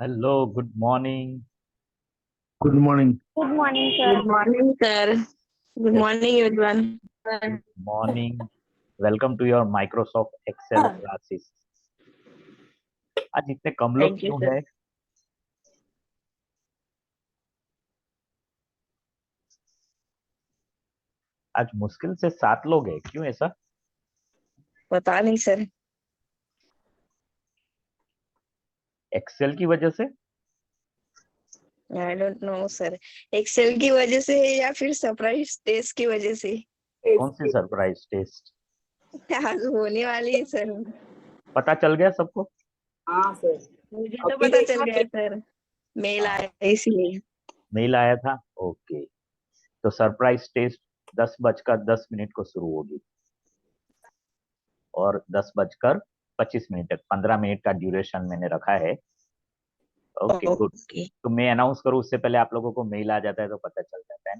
Hello, good morning. Good morning. Good morning, sir. Good morning, sir. Good Yes, morning, everyone. good morning. Welcome to your Microsoft Excel classes. आज इतने कम लोग Thank you, क्यों sir. है? आज मुश्किल से 7 लोग हैं, क्यों ऐसा? पता नहीं सर. एक्सेल की वजह से? I don't know, sir. Excel की वजह से है या फिर सरप्राइज टेस्ट की वजह से? कौन सी सरप्राइज टेस्ट? आज होने वाली है सर. पता चल गया सबको? हाँ सर. मुझे तो पता चल गया सर. मेल आया इसलिए. मेल आया था? ओके. तो सरप्राइज टेस्ट 10:10 को शुरू होगी और 10:25 तक 15 मिनट का ड्यूरेशन मैंने रखा है. Okay, good. Okay. तो मैं अनाउंस करूँ उससे पहले आप लोगों को मेल आ जाता है तो पता चल जाता है.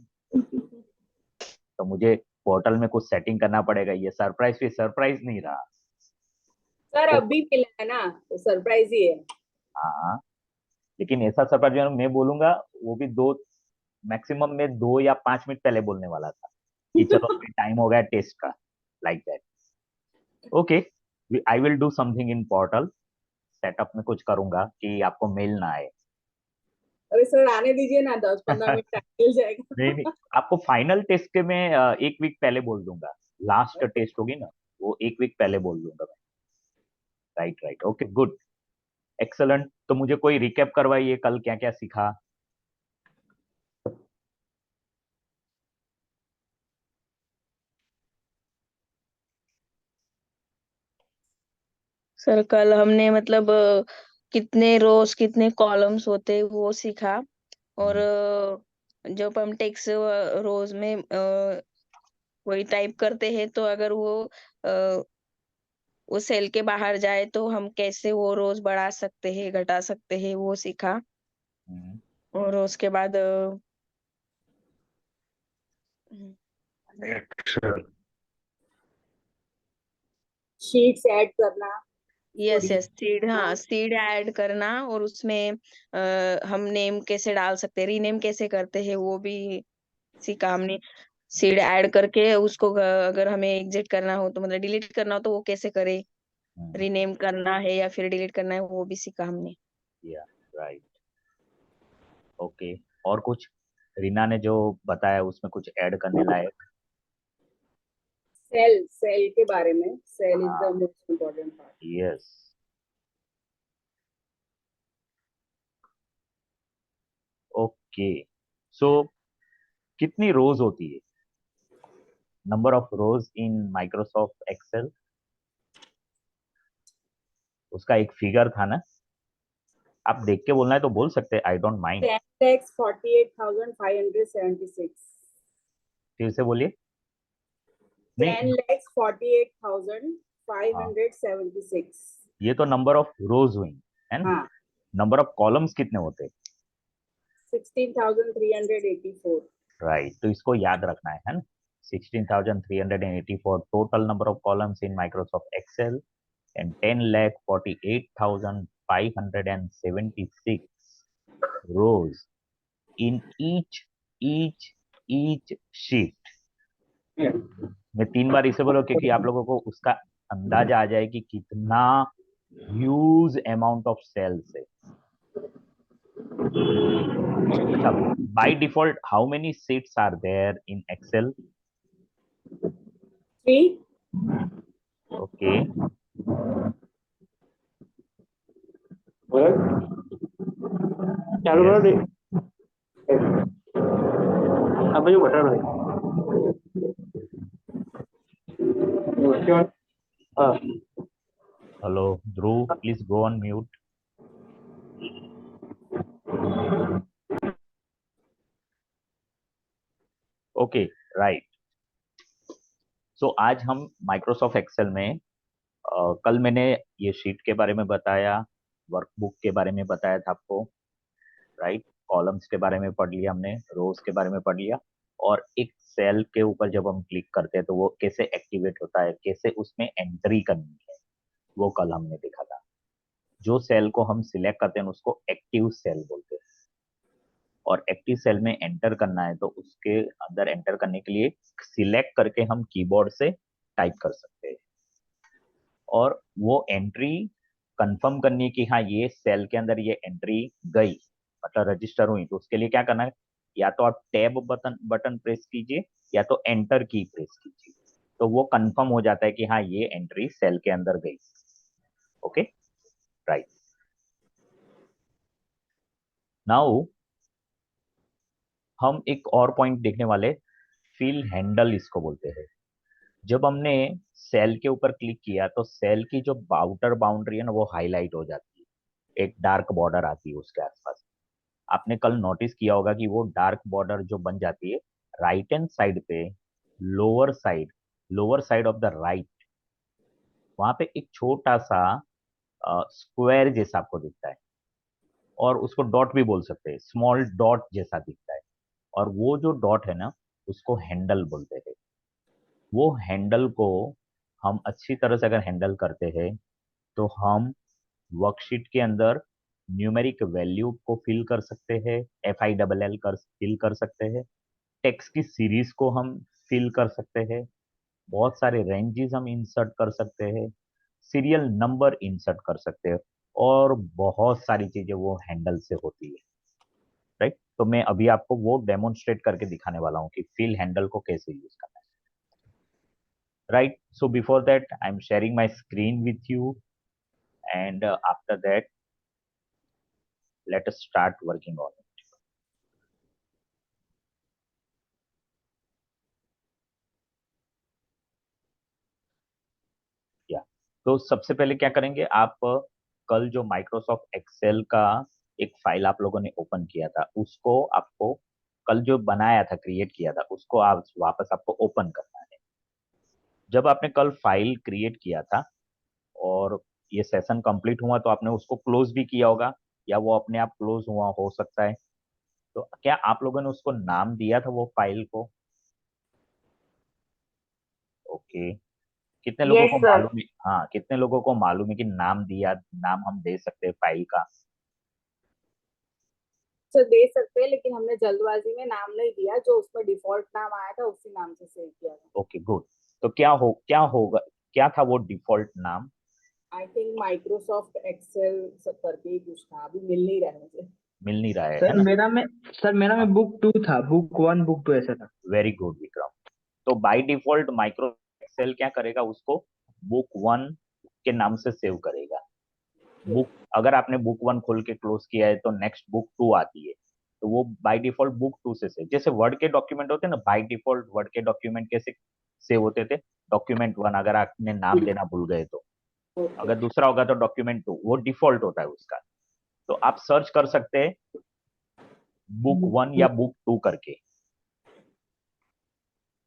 तो मुझे पोर्टल में कुछ सेटिंग करना पड़ेगा. ये सरप्राइज भी सरप्राइज नहीं रहा. सर अभी मिला है ना, तो सरप्राइज ही है. हाँ, लेकिन ऐसा सरप्राइज जो मैं बोलूंगा वो भी दो, मैक्सिमम में 2 या 5 मिनट पहले बोलने वाला था कि चलो टाइम हो गया टेस्ट का, like that. Okay, I will do something in portal. Setup में कुछ करूंगा कि आपको मेल ना आए. अरे सर आने दीजिए ना, 10-15 मिनट टाइम मिल जाएगा. नहीं नहीं, आपको फाइनल टेस्ट के मैं 1 वीक पहले बोल दूंगा. लास्ट टेस्ट होगी ना, वो 1 वीक पहले बोल दूंगा मैं. Right right, okay, good, excellent. तो मुझे कोई रिकैप करवाइए, कल क्या क्या सीखा. सर कल हमने मतलब कितने रोज कितने कॉलम्स होते हैं वो सीखा. और जब हम टेक्स्ट रोज में कोई टाइप करते हैं तो अगर वो सेल के बाहर जाए तो हम कैसे वो रोज बढ़ा सकते हैं घटा सकते हैं वो सीखा. हम्म, और उसके बाद शीट्स ऐड करना. Yes yes seed. हाँ, सीड ऐड करना और उसमें हम नेम कैसे डाल सकते हैं, रीनेम कैसे करते हैं वो भी सीखा हमने. सीड ऐड करके उसको अगर हमें एग्जिट करना हो तो मतलब डिलीट करना हो तो वो कैसे करें, रीनेम करना है या फिर डिलीट करना है वो भी सीखा हमने. या राइट, ओके. और कुछ रीना ने जो बताया उसमें कुछ ऐड करने लायक? सेल सेल के बारे में. Cell is the most important part. Yes, okay. So कितनी रोज होती है? Number of rows in Microsoft Excel, उसका एक फिगर था ना. आप देख के बोलना है तो बोल सकते हैं, आई डोंट माइंड. 10,48,576. फिर से बोलिए. नहीं, 10,48,576. हाँ, ये तो नंबर ऑफ रोज हुई है ना. हाँ, नंबर ऑफ कॉलम्स कितने होते हैं? 16,384. राइट, तो इसको याद रखना है ना. 16,384 total number of columns in Microsoft Excel and 10,48,576 rows in each sheet. मैं 3 बार इसे बोलो क्योंकि आप लोगों को उसका अंदाजा आ जाए कि कितना ह्यूज अमाउंट ऑफ सेल्स है. अच्छा, by default how many sheets are there in Excel? 3. Okay, चालू करो दे. अब जो बटन है हाँ. Hello Dhruv, please go on mute. Okay, right. So आज हम माइक्रोसॉफ्ट एक्सेल में कल मैंने ये शीट के बारे में बताया, वर्कबुक के बारे में बताया था आपको. राइट, कॉलम्स के बारे में पढ़ लिया हमने, रोज के बारे में पढ़ लिया. और एक सेल के ऊपर जब हम क्लिक करते हैं तो वो कैसे एक्टिवेट होता है, कैसे उसमें एंट्री करनी है, वो कल हमने देखा था. जो सेल को हम सिलेक्ट करते हैं उसको एक्टिव सेल बोलते हैं। और एक्टिव सेल में एंटर करना है तो उसके अंदर एंटर करने के लिए सिलेक्ट करके हम कीबोर्ड से टाइप कर सकते हैं। और वो एंट्री कंफर्म करनी कि हाँ ये सेल के अंदर ये एंट्री गई, मतलब रजिस्टर हुई, तो उसके लिए क्या करना है, या तो आप टैब बटन बटन प्रेस कीजिए या तो एंटर की प्रेस कीजिए, तो वो कंफर्म हो जाता है कि हाँ ये एंट्री सेल के अंदर गई। Okay, right. नाउ हम एक और पॉइंट देखने वाले, फिल हैंडल इसको बोलते हैं। जब हमने सेल के ऊपर क्लिक किया तो सेल की जो आउटर बाउंड्री है ना वो हाईलाइट हो जाती है, एक डार्क बॉर्डर आती है उसके आसपास। आपने कल नोटिस किया होगा कि वो डार्क बॉर्डर जो बन जाती है राइट हैंड साइड पे, lower side of the right, वहां पे एक छोटा सा स्क्वायर जैसा आपको दिखता है, और उसको डॉट भी बोल सकते हैं, स्मॉल डॉट जैसा दिखता है। और वो जो डॉट है ना उसको हैंडल बोलते हैं। वो हैंडल को हम अच्छी तरह से अगर हैंडल करते हैं तो हम वर्कशीट के अंदर न्यूमेरिक वैल्यू को फिल कर सकते हैं, FILL कर फिल कर सकते हैं, टेक्स्ट की सीरीज को हम फिल कर सकते हैं, बहुत सारे रेंजेस हम इंसर्ट कर सकते हैं, सीरियल नंबर इंसर्ट कर सकते हैं, और बहुत सारी चीजें वो हैंडल से होती है। राइट, तो मैं अभी आपको वो डेमोन्स्ट्रेट करके दिखाने वाला हूँ कि फिल हैंडल को कैसे यूज करना है। Right, so before that I'm sharing my screen with you, and after that let us start working on it. या तो सबसे पहले क्या करेंगे, आप कल जो माइक्रोसॉफ्ट एक्सेल का एक फाइल आप लोगों ने ओपन किया था उसको आपको, कल जो बनाया था क्रिएट किया था उसको आप वापस आपको ओपन करना है। जब आपने कल फाइल क्रिएट किया था और ये सेशन कंप्लीट हुआ तो आपने उसको क्लोज भी किया होगा, या वो अपने आप क्लोज हुआ हो सकता है। तो क्या आप लोगों ने उसको नाम दिया था वो फाइल को? ओके, कितने लोगों यस को सर। मालूम है, हाँ कितने लोगों को मालूम है कि नाम दिया, नाम हम दे सकते हैं फाइल का? सर दे सकते हैं, लेकिन हमने जल्दबाजी में नाम नहीं दिया, जो उसमें डिफॉल्ट नाम आया था उसी नाम से सेव किया था। Okay good. तो क्या होगा, क्या था वो डिफॉल्ट नाम? आई थिंक माइक्रोसॉफ्ट एक्सेल करके ही कुछ था, अभी मिल नहीं रहा है मुझे। मिल नहीं रहा है सर ना? मेरा में बुक 2 था, बुक 1 बुक 2 ऐसा था। Very good Vikram. तो बाय डिफॉल्ट माइक्रो एक्सेल क्या करेगा, उसको बुक वन के नाम से सेव करेगा। बुक, अगर आपने बुक वन खोल के क्लोज किया है तो नेक्स्ट बुक टू आती है, तो वो बाय डिफॉल्ट बुक टू से सेव, जैसे वर्ड के डॉक्यूमेंट होते हैं ना, बाय डिफॉल्ट वर्ड के डॉक्यूमेंट कैसे सेव होते थे, डॉक्यूमेंट वन अगर आपने नाम देना भूल गए तो, ओके। अगर दूसरा होगा तो डॉक्यूमेंट टू, वो डिफॉल्ट होता है उसका। तो आप सर्च कर सकते हैं बुक वन या बुक टू करके।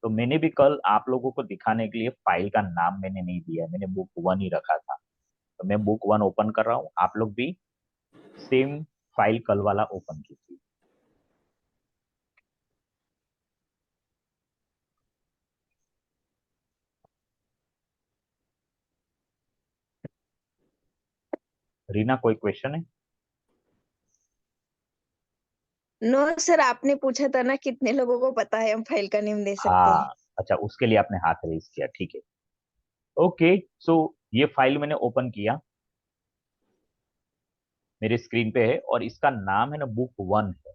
तो मैंने भी कल आप लोगों को दिखाने के लिए फाइल का नाम मैंने नहीं दिया, मैंने बुक वन ही रखा था। तो मैं बुक वन ओपन कर रहा हूँ, आप लोग भी सेम फाइल कल वाला ओपन कीजिए। रीना कोई क्वेश्चन है? नो सर, आपने पूछा था ना कितने लोगों को पता है हम फाइल का नेम दे सकते हैं। हाँ, अच्छा उसके लिए आपने हाथ रेज किया, ठीक है। ओके, सो ये फाइल मैंने ओपन किया, मेरे स्क्रीन पे है, और इसका नाम है ना बुक वन है।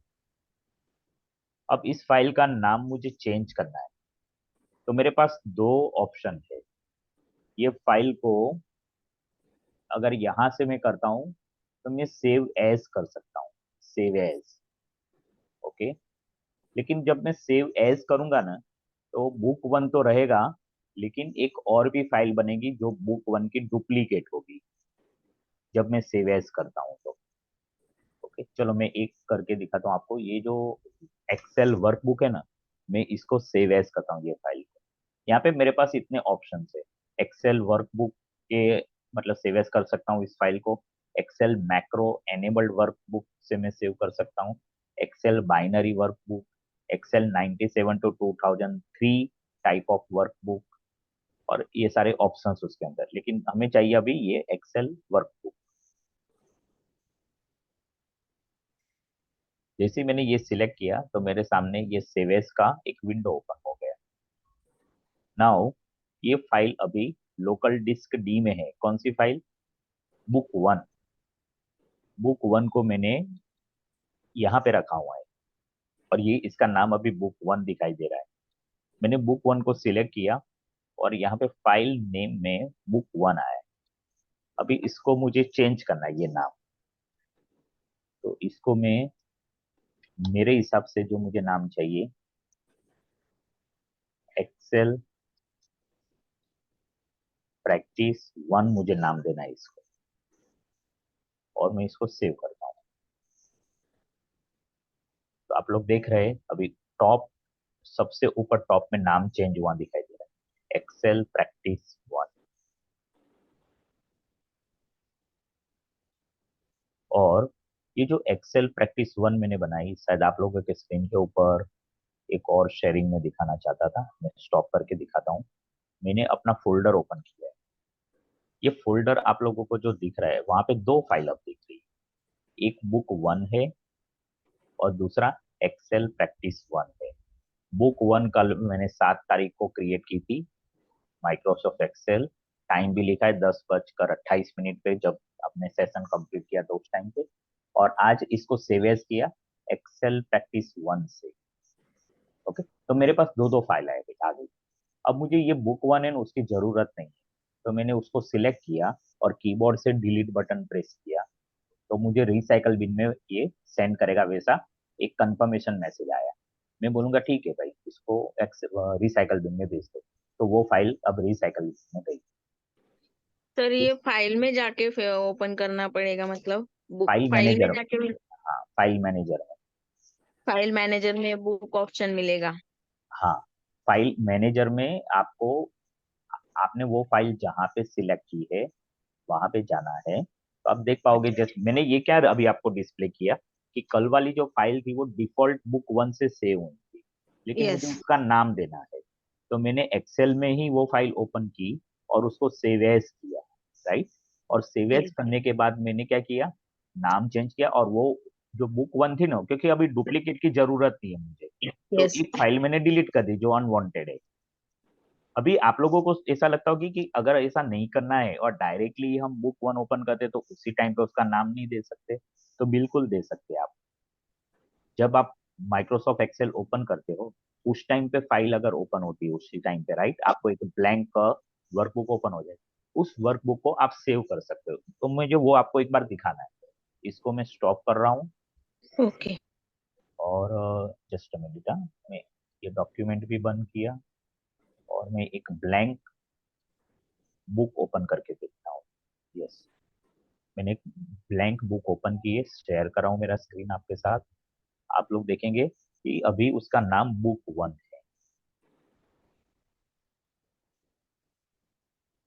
अब इस फाइल का नाम मुझे चेंज करना है, तो मेरे पास दो ऑप्शन है। ये फाइल को अगर यहां से मैं करता हूं तो मैं सेव एज कर सकता हूँ, सेव एज। ओके, लेकिन जब मैं सेव एज करूंगा ना तो बुक वन तो रहेगा, लेकिन एक और भी फाइल बनेगी जो बुक वन की डुप्लीकेट होगी जब मैं सेव एज करता हूँ तो। ओके, चलो मैं एक करके दिखाता हूँ आपको। ये जो एक्सेल वर्कबुक है ना, मैं इसको सेव एज करता हूँ ये फाइल को। यहाँ पे मेरे पास इतने ऑप्शन है, एक्सेल वर्कबुक के, मतलब सेव एज कर सकता हूँ इस फाइल को। एक्सेल मैक्रो एनेबल्ड वर्कबुक से मैं सेव कर सकता हूँ, Excel binary workbook, Excel 97 to 2003 type of workbook, और ये सारे ऑप्शंस उसके अंदर, लेकिन हमें चाहिए अभी ये एक्सेल वर्कबुक। जैसे ही मैंने ये सिलेक्ट किया तो मेरे सामने ये सेव एज का एक विंडो ओपन हो गया। नाउ ये फाइल अभी लोकल डिस्क डी में है। कौन सी file? Book one. Book one को मैंने यहाँ पे रखा हुआ है और ये इसका नाम अभी बुक वन दिखाई दे रहा है। मैंने बुक वन को सिलेक्ट किया और यहाँ पे फाइल नेम में बुक वन आया है। अभी इसको मुझे चेंज करना है ये नाम। तो इसको मैं मेरे हिसाब से जो मुझे नाम चाहिए, एक्सेल प्रैक्टिस वन मुझे नाम देना है इसको, और मैं इसको सेव करता हूँ। तो आप लोग देख रहे हैं अभी टॉप, सबसे ऊपर टॉप में नाम चेंज हुआ दिखाई दे रहा है, एक्सेल प्रैक्टिस वन। और ये जो एक्सेल प्रैक्टिस वन मैंने बनाई, शायद आप लोगों के स्क्रीन के ऊपर एक और शेयरिंग में दिखाना चाहता था, मैं स्टॉप करके दिखाता हूँ। मैंने अपना फोल्डर ओपन किया है। ये फोल्डर आप लोगों को जो दिख रहा है, वहां पे दो फाइल अब दिख रही है, एक बुक वन है और दूसरा एक्सेल प्रैक्टिस वन है। बुक वन कल मैंने 7 तारीख को क्रिएट की थी, माइक्रोसॉफ्ट एक्सेल। टाइम भी लिखा है 10:28 पे, जब अपने सेशन कंप्लीट किया तो उस टाइम पे। और आज इसको सेव एज किया एक्सेल प्रैक्टिस वन से। ओके, तो मेरे पास दो दो फाइल आए आ गई। अब मुझे ये बुक वन है ना, उसकी जरूरत नहीं है, तो मैंने उसको सिलेक्ट किया और कीबोर्ड से डिलीट बटन प्रेस किया। तो मुझे रिसाइकल बिन में ये सेंड करेगा, वैसा एक कंफर्मेशन मैसेज आया। मैं बोलूंगा ठीक है भाई, इसको रिसाइकल बिन में भेज दो। तो वो फाइल अब रिसाइकल में गई। सर इस ये फाइल में जाके फिर ओपन करना पड़ेगा, मतलब बुक फाइल फाइल में मैनेजर, जाके हाँ फाइल मैनेजर में। फाइल मैनेजर में बुक ऑप्शन मिलेगा। हाँ, फाइल मैनेजर में आपको, आपने वो फाइल जहाँ पे सिलेक्ट की है वहां पे जाना है, तो आप देख पाओगे। अच्छा। जैसे मैंने ये क्या अभी आपको डिस्प्ले किया कि कल वाली जो फाइल थी वो डिफॉल्ट बुक वन से सेव हुई थी, लेकिन मुझे यस। उसका नाम देना है। तो मैंने एक्सेल में ही वो फाइल ओपन की और उसको सेव एज किया, राइट। और सेव एज यस। करने के बाद मैंने क्या किया, नाम चेंज किया। और वो जो बुक वन थी ना, क्योंकि अभी डुप्लीकेट की जरूरत नहीं है मुझे, तो यस। एक फाइल मैंने डिलीट कर दी जो अनवांटेड है। अभी आप लोगों को ऐसा लगता होगी कि अगर ऐसा नहीं करना है और डायरेक्टली हम बुक वन ओपन करते तो उसी टाइम पे उसका नाम नहीं दे सकते। तो बिल्कुल दे सकते हैं आप। जब आप माइक्रोसॉफ्ट एक्सेल ओपन करते हो, उस टाइम पे फाइल अगर ओपन होती है उसी टाइम पे, राइट, आपको एक ब्लैंक वर्कबुक ओपन हो जाए, उस वर्कबुक को आप सेव कर सकते हो। तो मुझे वो आपको एक बार दिखाना है। इसको मैं स्टॉप कर रहा हूँ ओके। और जस्ट मिनट, मैं ये डॉक्यूमेंट भी बंद किया और मैं एक ब्लैंक बुक ओपन करके देखता हूँ। यस, मैंने एक ब्लैंक बुक ओपन की है, शेयर कर रहा हूँ मेरा स्क्रीन आपके साथ। आप लोग देखेंगे कि अभी उसका नाम बुक वन है।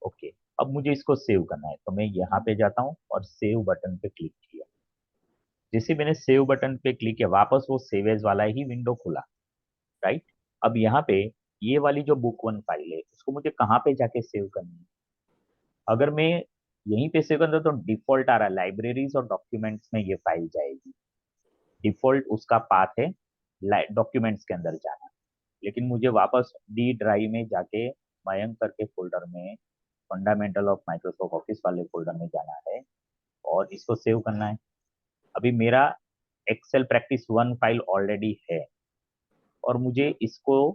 ओके, अब मुझे इसको सेव करना है, तो मैं यहाँ पे जाता हूँ और सेव बटन पे क्लिक किया। जैसे मैंने सेव बटन पे क्लिक किया, वापस वो सेव एज वाला ही विंडो खुला, राइट। अब यहाँ पे ये वाली जो बुक वन फाइल है, उसको मुझे कहाँ पे जाके सेव करनी है? अगर मैं यहीं पे सेव करता तो डिफॉल्ट आ रहा है, लाइब्रेरीज और डॉक्यूमेंट्स में ये फाइल जाएगी। डिफॉल्ट उसका पाथ है डॉक्यूमेंट्स के अंदर जाना। लेकिन मुझे वापस डी ड्राइव में जाके मयंक करके फोल्डर में, फंडामेंटल ऑफ माइक्रोसॉफ्ट ऑफिस वाले फोल्डर में जाना है और इसको सेव करना है। अभी मेरा Excel practice one file already है और मुझे इसको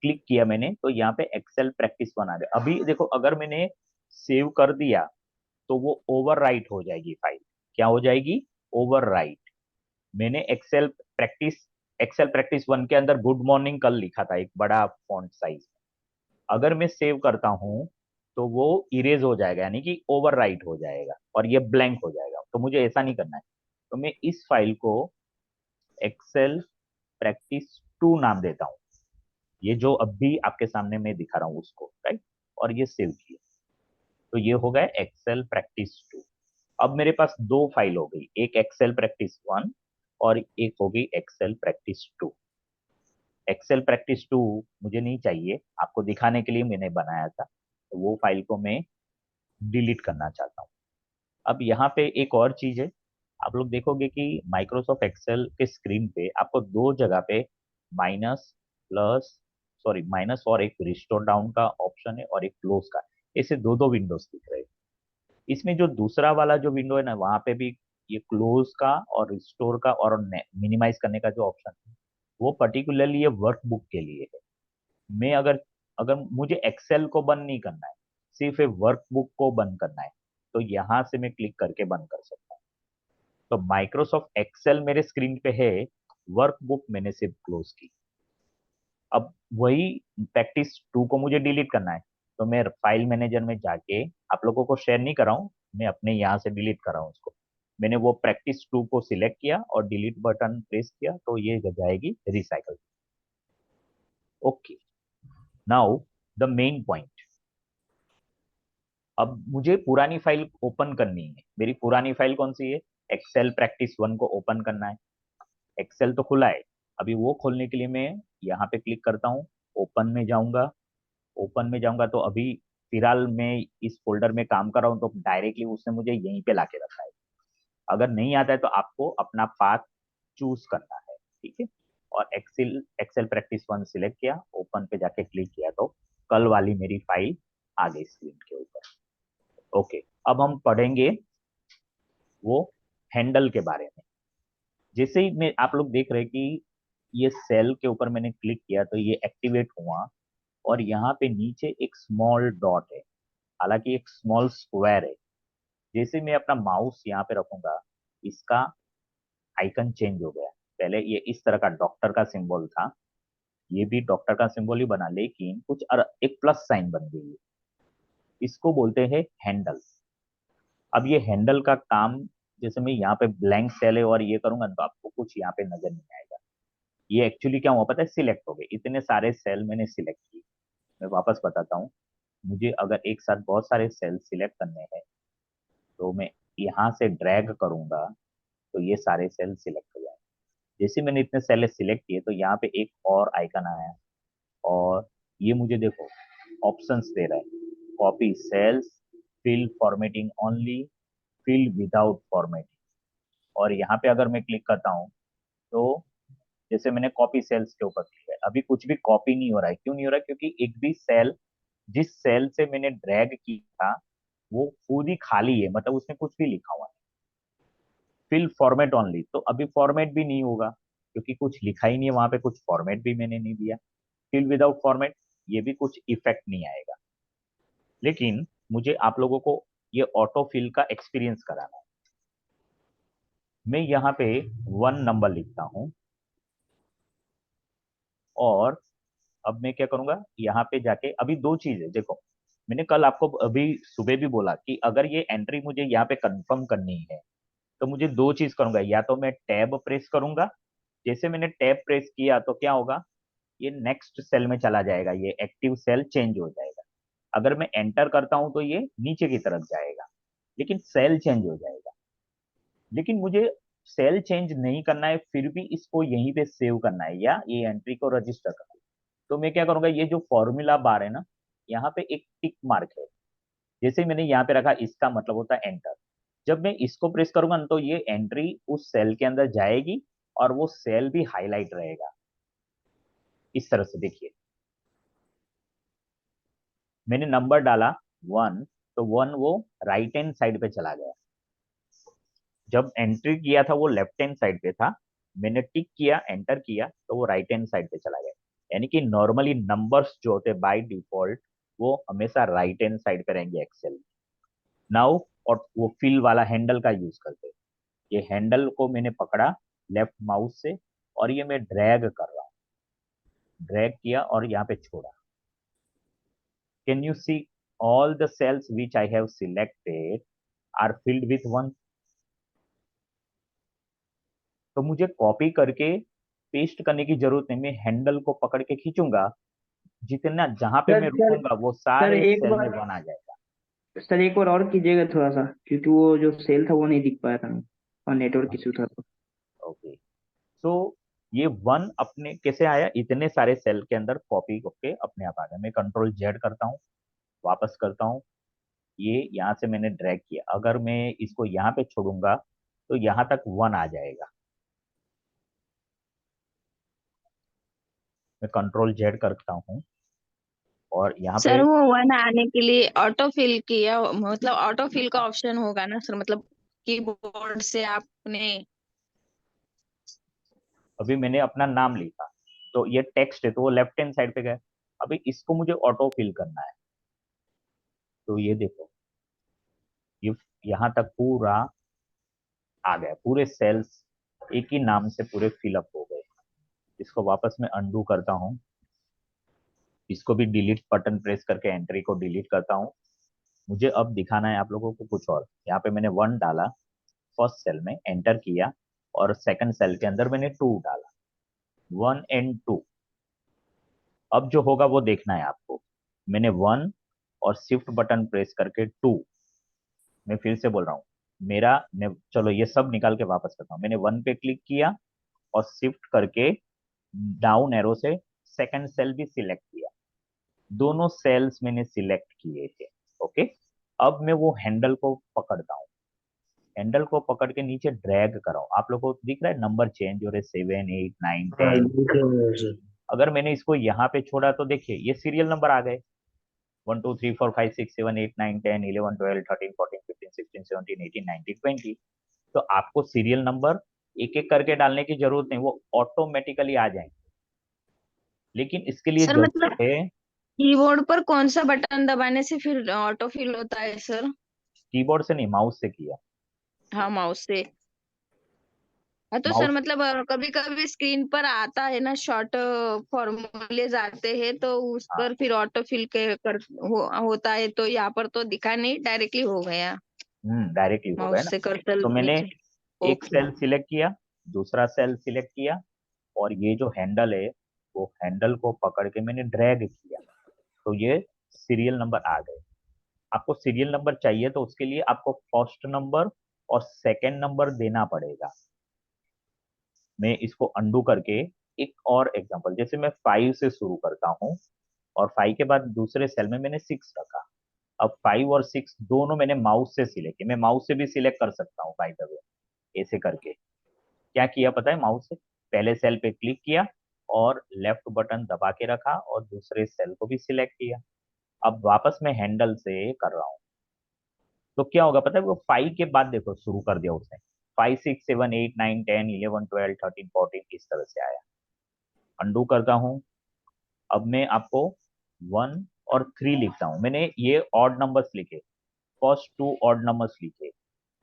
क्लिक किया मैंने, तो यहाँ पे एक्सेल प्रैक्टिस वन आ गया। अभी देखो, अगर मैंने सेव कर दिया तो वो ओवरराइट हो जाएगी फाइल। क्या हो जाएगी? ओवरराइट। मैंने एक्सेल प्रैक्टिस वन के अंदर गुड मॉर्निंग कल लिखा था एक बड़ा फॉन्ट साइज। अगर मैं सेव करता हूं तो वो इरेज हो जाएगा, यानी कि ओवरराइट हो जाएगा और ये ब्लैंक हो जाएगा। तो मुझे ऐसा नहीं करना है। तो मैं इस फाइल को एक्सेल प्रैक्टिस टू नाम देता हूँ, ये जो अभी आपके सामने मैं दिखा रहा हूँ उसको, राइट। और ये सेव किया, तो ये हो गया एक्सेल प्रैक्टिस टू। अब मेरे पास दो फाइल हो गई, एक एक्सेल प्रैक्टिस वन और एक हो गई Excel practice two. Excel practice two मुझे नहीं चाहिए, आपको दिखाने के लिए मैंने बनाया था, तो वो फाइल को मैं डिलीट करना चाहता हूँ। अब यहाँ पे एक और चीज है, आप लोग देखोगे कि माइक्रोसॉफ्ट एक्सेल के स्क्रीन पे आपको दो जगह पे माइनस प्लस सॉरी माइनस और एक रिस्टोर डाउन का ऑप्शन है और एक क्लोज का, ऐसे दो दो विंडोज दिख रहे हैं। इसमें जो दूसरा वाला जो विंडो है ना, वहां पे भी ये क्लोज का और रिस्टोर का और मिनिमाइज करने का जो ऑप्शन है, वो पर्टिकुलरली ये वर्कबुक के लिए है। मैं अगर अगर मुझे एक्सेल को बंद नहीं करना है, सिर्फ वर्कबुक को बंद करना है, तो यहाँ से मैं क्लिक करके बंद कर सकता हूँ। तो माइक्रोसॉफ्ट एक्सेल मेरे स्क्रीन पे है, वर्कबुक मैंने सिर्फ क्लोज की। अब वही प्रैक्टिस 2 को मुझे डिलीट करना है, तो मैं फाइल मैनेजर में जाके, आप लोगों को शेयर नहीं कर रहा हूँ, मैं अपने यहाँ से डिलीट कर रहा हूँ उसको। मैंने वो प्रैक्टिस 2 को सिलेक्ट किया और डिलीट बटन प्रेस किया, तो ये जाएगी recycle. Okay, now the main point. अब मुझे पुरानी फाइल ओपन करनी है। मेरी पुरानी फाइल कौन सी है? एक्सेल प्रैक्टिस 1 को ओपन करना है। एक्सेल तो खुला है, अभी वो खोलने के लिए मैं यहाँ पे क्लिक करता हूँ, ओपन में जाऊंगा। ओपन में जाऊंगा तो अभी फिलहाल मैं इस फोल्डर में काम कर रहा हूँ, तो डायरेक्टली उसने मुझे यहीं पे लाके रखा है। अगर नहीं आता है तो आपको अपना पाथ चूज करना है, ठीक है। और एक्सेल एक्सेल प्रैक्टिस 1 सिलेक्ट किया, ओपन पे जाके क्लिक किया, तो कल वाली मेरी फाइल आ गई स्क्रीन के ऊपर। ओके, अब हम पढ़ेंगे वो हैंडल के बारे में। जैसे ही मैं आप लोग देख रहे हैं कि ये सेल के ऊपर मैंने क्लिक किया तो ये एक्टिवेट हुआ, और यहाँ पे नीचे एक स्मॉल डॉट है, हालांकि एक स्मॉल स्क्वायर है। जैसे मैं अपना माउस यहाँ पे रखूंगा, इसका आइकन चेंज हो गया। पहले ये इस तरह का डॉक्टर का सिंबल था, ये भी डॉक्टर का सिंबल ही बना, लेकिन कुछ एक प्लस साइन बन गई है। इसको बोलते हैं हैंडल। अब ये हैंडल का काम, जैसे मैं यहाँ पे ब्लैंक सेल है और ये करूंगा तो आपको कुछ यहाँ पे नजर नहीं आएगा। ये एक्चुअली क्या हुआ पता है? सिलेक्ट हो गए, इतने सारे सेल मैंने सिलेक्ट किए। मैं वापस बताता हूँ। मुझे अगर एक साथ बहुत सारे सेल सिलेक्ट करने हैं, तो मैं यहाँ से ड्रैग करूंगा तो ये सारे सेल सिलेक्ट हो जाएंगे। जैसे मैंने इतने सेल सिलेक्ट किए तो यहाँ पे एक और आइकन आया, और ये मुझे देखो ऑप्शंस दे रहा है। Copy cells, fill formatting only, fill without formatting. और यहाँ पे अगर मैं क्लिक करता हूँ, तो जैसे मैंने कॉपी सेल्स के ऊपर क्लिक किया, अभी कुछ भी कॉपी नहीं हो रहा है। क्यों नहीं हो रहा है? क्योंकि एक भी सेल, जिस सेल से मैंने ड्रैग किया था, वो खुद ही खाली है, मतलब उसमें कुछ भी लिखा हुआ है। फिल फॉर्मेट ओनली, तो अभी फॉर्मेट भी नहीं होगा, क्योंकि कुछ लिखा ही नहीं है वहां पे, कुछ फॉर्मेट भी मैंने नहीं दिया। फिल विदाउट फॉर्मेट, ये भी कुछ इफेक्ट नहीं आएगा। लेकिन मुझे आप लोगों को ये ऑटो फिल का एक्सपीरियंस कराना है। मैं यहाँ पे 1 नंबर लिखता हूँ, और अब मैं क्या करूंगा, यहाँ पे जाके अभी दो चीज है देखो। मैंने कल आपको अभी सुबह भी बोला कि अगर ये एंट्री मुझे यहाँ पे कंफर्म करनी है, तो मुझे दो चीज करूंगा। या तो मैं टैब प्रेस करूंगा, जैसे मैंने टैब प्रेस किया तो क्या होगा, ये नेक्स्ट सेल में चला जाएगा, ये एक्टिव सेल चेंज हो जाएगा। अगर मैं एंटर करता हूं तो ये नीचे की तरफ जाएगा, लेकिन सेल चेंज हो जाएगा। लेकिन मुझे सेल चेंज नहीं करना है, फिर भी इसको यहीं पे सेव करना है या ये एंट्री को रजिस्टर करना है। तो मैं क्या करूंगा, ये जो फॉर्मूला बार है ना, यहाँ पे एक टिक मार्क है, जैसे मैंने यहाँ पे रखा, इसका मतलब होता है एंटर। जब मैं इसको प्रेस करूंगा ना, तो ये एंट्री उस सेल के अंदर जाएगी, और वो सेल भी हाईलाइट रहेगा। इस तरह से देखिए, मैंने नंबर डाला 1, तो 1 वो राइट हैंड साइड पे चला गया। जब एंट्री किया था वो लेफ्ट हैंड साइड पे था, मैंने टिक किया, एंटर किया, तो वो राइट हैंड साइड पे चला गया। यानी कि नॉर्मली नंबर्स जो होते हैं बाय डिफॉल्ट, वो हमेशा राइट हैंड साइड पे रहेंगे एक्सेल। नाउ, और वो फिल वाला हैंडल का यूज करते हैं। ये हैंडल को मैंने पकड़ा लेफ्ट माउस से, और ये मैं ड्रैग कर रहा हूँ। ड्रैग किया और यहाँ पे छोड़ा। Can you see all the cells which I have selected are filled with one. तो मुझे कॉपी करके पेस्ट करने की जरूरत नहीं, मैं हैंडल को पकड़ के खींचूंगा, जितना जहां पे सर मैं सर रुकूंगा वो सर सारे एक सेल में बार वन आ जाएगा। सर एक बार और कीजिएगा थोड़ा सा, क्योंकि वो जो सेल था वो नहीं दिख पाया था हमें, और नेटवर्क इशू था तो। ओके, सो ये वन अपने कैसे आया, इतने सारे सेल के अंदर कॉपी होके अपने आप आ गया। मैं कंट्रोल जेड करता हूँ, वापस करता हूँ, ये यहाँ से मैंने ड्रैग किया। अगर मैं इसको यहाँ पे छोड़ूंगा, तो यहाँ तक 1 आ जाएगा। मैं कंट्रोल जेड करता हूँ और यहाँ पे सर वो वन आने के लिए ऑटो फिल किया, मतलब ऑटो फिल का ऑप्शन होगा ना सर, मतलब कीबोर्ड से आपने। अभी मैंने अपना नाम लिखा, तो ये टेक्स्ट है तो वो लेफ्ट हैंड साइड पे गया। अभी इसको मुझे ऑटो फिल करना है, तो ये देखो, ये यहाँ तक पूरा आ गया, पूरे सेल्स एक ही नाम से पूरे फिलअप हो गए। इसको वापस मैं अंडू करता हूँ, इसको भी डिलीट बटन प्रेस करके एंट्री को डिलीट करता हूँ। मुझे अब दिखाना है आप लोगों को कुछ और। यहाँ पे मैंने 1 डाला, फर्स्ट सेल में एंटर किया, और सेकंड सेल के अंदर मैंने 2 डाला, 1 एंड 2। अब जो होगा वो देखना है आपको। मैंने 1 और शिफ्ट बटन प्रेस करके 2, मैं फिर से बोल रहा हूँ, मैं चलो ये सब निकाल के वापस करता हूँ। मैंने 1 पे क्लिक किया और शिफ्ट करके डाउन एरो से सेकंड सेल भी सिलेक्ट किया, दोनों सेल्स मैंने सिलेक्ट किए थे। ओके, अब मैं वो हैंडल को पकड़ता हूँ, हैंडल को पकड़ के नीचे ड्रैग कर रहा हूँ। आप लोगों को दिख रहा है नंबर चेंज हो रहे, 7, 8, 9, हाँ 10। ये तो है सर। अगर मैंने इसको यहाँ पे छोड़ा तो देखिए ये सीरियल नंबर आ गए, 1 2 3 4 5 6 7 8 9 10 11 12 13 14 15 16 17 18 19 20। तो आपको सीरियल नंबर एक एक करके डालने की जरूरत नहीं, वो ऑटोमेटिकली आ जाएंगे। लेकिन इसके लिए सर मतलब जरूरत है, कीबोर्ड पर कौन सा बटन दबाने से फिर ऑटो फिल होता है सर? कीबोर्ड से नहीं, माउस से किया। हाँ, माउस से। हाँ तो सर माउस, मतलब कभी कभी स्क्रीन पर आता है ना, शॉर्ट फॉर्मूलेज आते हैं तो उस हाँ, पर फिर ऑटो फिल होता है, तो यहाँ पर तो दिखा नहीं, डायरेक्टली हो गया डायरेक्टली हो गए माउस ना। से कर्सर तो मैंने नीचे। एक ओके। सेल सिलेक्ट किया, दूसरा सेल सिलेक्ट किया, और ये जो हैंडल है वो हैंडल को पकड़ के मैंने ड्रैग किया, तो ये सीरियल नंबर आ गए। आपको सीरियल नंबर चाहिए तो उसके लिए आपको फर्स्ट नंबर और सेकंड नंबर देना पड़ेगा। मैं इसको अंडू करके एक और एग्जांपल, जैसे मैं 5 से शुरू करता हूँ और 5 के बाद दूसरे सेल में मैंने 6 रखा। अब 5 और 6 दोनों मैंने माउस से सिलेक्ट किया, मैं माउस से भी सिलेक्ट कर सकता हूँ बाय द वे। ऐसे करके क्या किया पता है, माउस से पहले सेल पे क्लिक किया और लेफ्ट बटन दबा के रखा और दूसरे सेल को भी सिलेक्ट किया। अब वापस मैं हैंडल से कर रहा हूँ, तो क्या होगा पता है, वो 5 के बाद देखो शुरू कर दिया उसने, 5 6 7 8 9 10 11 12 13 14 इस तरह से आया। अंडू करता हूँ, अब मैं आपको 1 और 3 लिखता हूँ। मैंने ये ऑड नंबर्स लिखे, फर्स्ट 2 ऑड नंबर्स लिखे।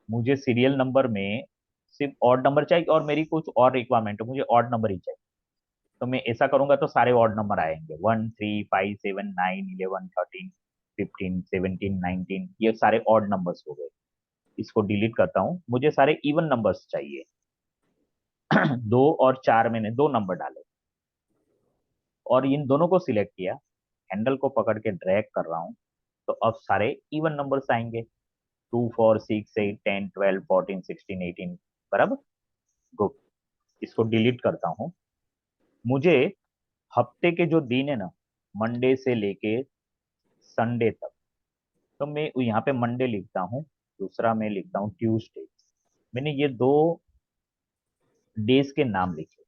मुझे सीरियल नंबर में सिर्फ ऑड नंबर चाहिए और मेरी कुछ और रिक्वायरमेंट है, मुझे ऑड नंबर ही चाहिए। तो मैं ऐसा करूंगा तो सारे ऑड नंबर आएंगे, 1 3 5 7 9 11 13 15 17 19, ये सारे ऑड नंबर्स हो गए। इसको डिलीट करता हूँ, मुझे सारे इवन नंबर्स चाहिए। 2 और 4 मैंने 2 नंबर डाले और इन दोनों को सिलेक्ट किया, हैंडल को पकड़ के ड्रैग कर रहा हूँ, तो अब सारे इवन नंबर्स आएंगे, 2 4 6 8 10 12 14 16 18, बराबर। गुड, इसको डिलीट करता हूँ। मुझे हफ्ते के जो दिन है ना, मंडे से लेके संडे तक, तो मैं यहाँ पे मंडे लिखता हूँ, दूसरा मैं लिखता हूँ ट्यूसडे। मैंने ये 2 डेज के नाम लिखे।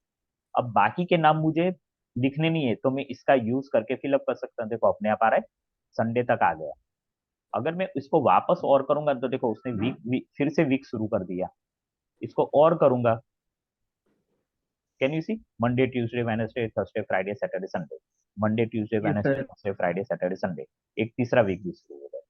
अब बाकी के नाम मुझे लिखने नहीं है, तो मैं इसका यूज करके फिलअप कर सकता हूँ। देखो अपने आप आ रहा है, संडे तक आ गया। अगर मैं इसको वापस और करूंगा तो देखो उसने वीक फिर से वीक शुरू कर दिया। इसको और करूंगा, can you see, Monday Tuesday Wednesday Thursday Friday Saturday Sunday, Monday Tuesday yes Wednesday sir. Thursday Friday Saturday Sunday, एक तीसरा वीक भी शुरू हो गया।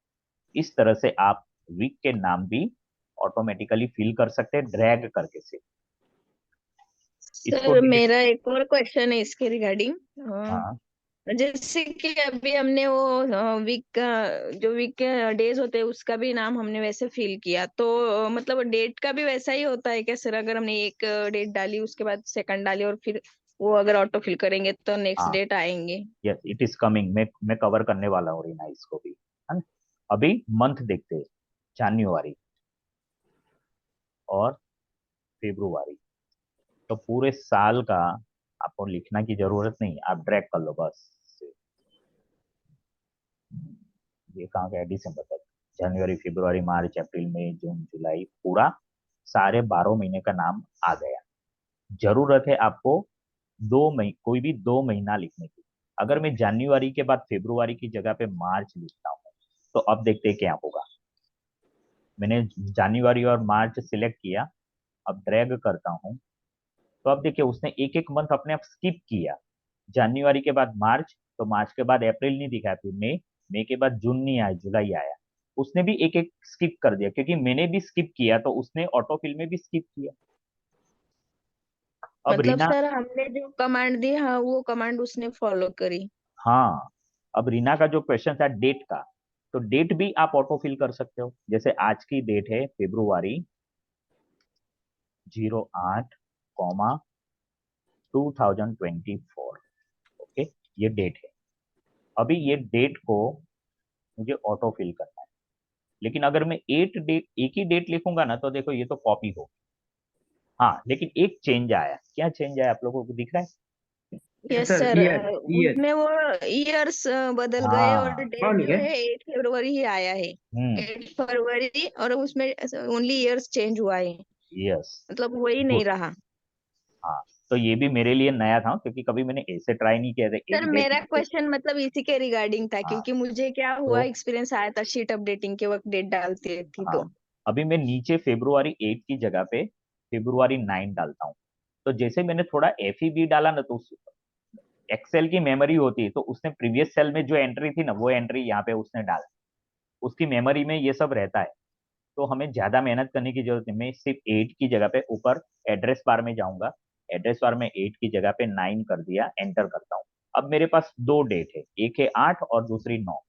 इस तरह से आप वीक के नाम भी ऑटोमेटिकली फिल कर सकते हैं ड्रैग करके से। इसको सर डिलीट, मेरा एक और क्वेश्चन है इसके रिगार्डिंग। हाँ जैसे कि अभी हमने वो वीक का, जो वीक के डेज होते हैं उसका भी नाम हमने वैसे फिल किया, तो मतलब डेट का भी वैसा ही होता है क्या सर? अगर हमने एक डेट डाली उसके बाद सेकंड डाली और फिर वो अगर ऑटो फिल करेंगे तो नेक्स्ट हाँ, डेट आएंगे? यस इट इज कमिंग, मैं कवर करने वाला हूँ रीना इसको भी, है ना। अभी मंथ देखते हैं, जनवरी और फरवरी, तो पूरे साल का आपको लिखना की जरूरत नहीं, आप ड्रैग कर लो बस। ये कहाँ गया, दिसंबर तक, जनवरी फरवरी मार्च अप्रैल मई जून जुलाई, पूरा सारे 12 महीने का नाम आ गया। जरूरत है आपको 2 महीने, कोई भी 2 महीना लिखने की। अगर मैं जनवरी के बाद फरवरी की जगह पे मार्च लिखता हूँ तो अब देखते हैं क्या होगा। मैंने जनवरी और मार्च सिलेक्ट किया, अब ड्रैग करता हूँ तो अब देखिए उसने एक एक मंथ अपने आप स्किप किया। जनवरी के बाद मार्च, तो मार्च के बाद अप्रैल नहीं दिखाया, फिर मई के बाद जून नहीं आया, जुलाई आया। उसने भी एक एक स्किप कर दिया, क्योंकि मैंने भी स्किप किया तो उसने ऑटोफिल में भी स्किप किया। अब मतलब रीना, सर हमने जो कमांड दी हाँ वो कमांड उसने फॉलो करी। हाँ, अब रीना का जो क्वेश्चन था डेट का, तो डेट भी आप ऑटोफिल कर सकते हो। जैसे आज की डेट है फरवरी 08, 2024। ओके, ये डेट है। अभी ये डेट को मुझे ऑटोफिल करना है, लेकिन अगर मैं एक ही डेट लिखूंगा ना तो देखो ये तो कॉपी हो। हाँ, लेकिन एक चेंज आया। क्या चेंज आया आप लोगों को दिख रहा है? Yes sir sir, year year उसमें वो ईयर्स बदल गए और हाँ। डेट और जो है। है 8 फरवरी ही आया है। हम्म। 8 फरवरी, और उसमें ओनली ईयर्स चेंज हुआ है, यस। मतलब वही नहीं गुड। रहा। हाँ, तो ये भी मेरे लिए नया था, क्योंकि कभी मैंने ऐसे ट्राई नहीं किया था सर एक डेट मेरा लिख के। क्वेश्चन मतलब इसी के रिगार्डिंग था, हाँ, क्योंकि मुझे क्या हुआ तो एक्सपीरियंस आया था शीट अपडेटिंग के वक्त डेट डालती थी हाँ, तो। अभी मैं नीचे फरवरी 8 की जगह पे फरवरी 9 डालता हूँ। तो जैसे मैंने थोड़ा FEB डाला ना, तो एक्सेल की मेमोरी होती है, तो उसने प्रीवियस सेल में जो एंट्री थी ना, वो एंट्री यहाँ पे उसने डाल, उसकी मेमोरी में ये सब रहता है। तो हमें ज्यादा मेहनत करने की जरूरत नहीं। मैं सिर्फ 8 की जगह पे ऊपर एड्रेस बार में जाऊंगा, एड्रेस बार में 8 की जगह पे 9 कर दिया, एंटर करता हूँ। अब मेरे पास दो डेट है, एक है 8 और दूसरी 9।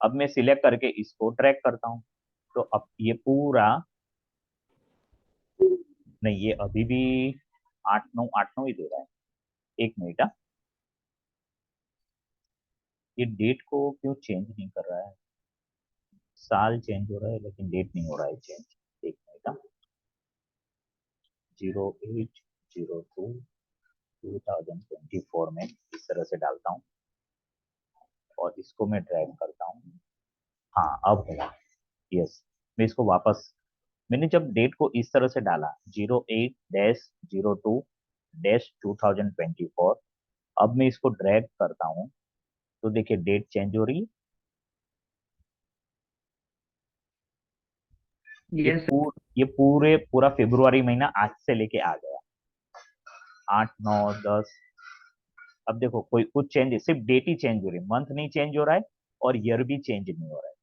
अब मैं सिलेक्ट करके इसको ट्रैक करता हूँ, तो अब ये पूरा, नहीं ये अभी भी 8 9 8 9 ही दे रहा है। एक मिनट, ये डेट को क्यों चेंज नहीं कर रहा है? साल चेंज हो रहा है लेकिन डेट नहीं हो रहा है चेंज। एक मिनट, 08/02/2024 में इस तरह से डालता हूँ और इसको मैं ड्रैग करता हूँ। हाँ, अब होगा। यस, मैं इसको वापस, मैंने जब डेट को इस तरह से डाला 08-02-2024, अब मैं इसको ड्रैग करता हूँ तो देखिए डेट चेंज हो रही है। यस ये पूरा फरवरी महीना आज से लेके आ गया, 8 9 10। अब देखो कोई कुछ चेंज, सिर्फ डेट ही चेंज हो रही है, मंथ नहीं चेंज हो रहा है और ईयर भी चेंज नहीं हो रहा है।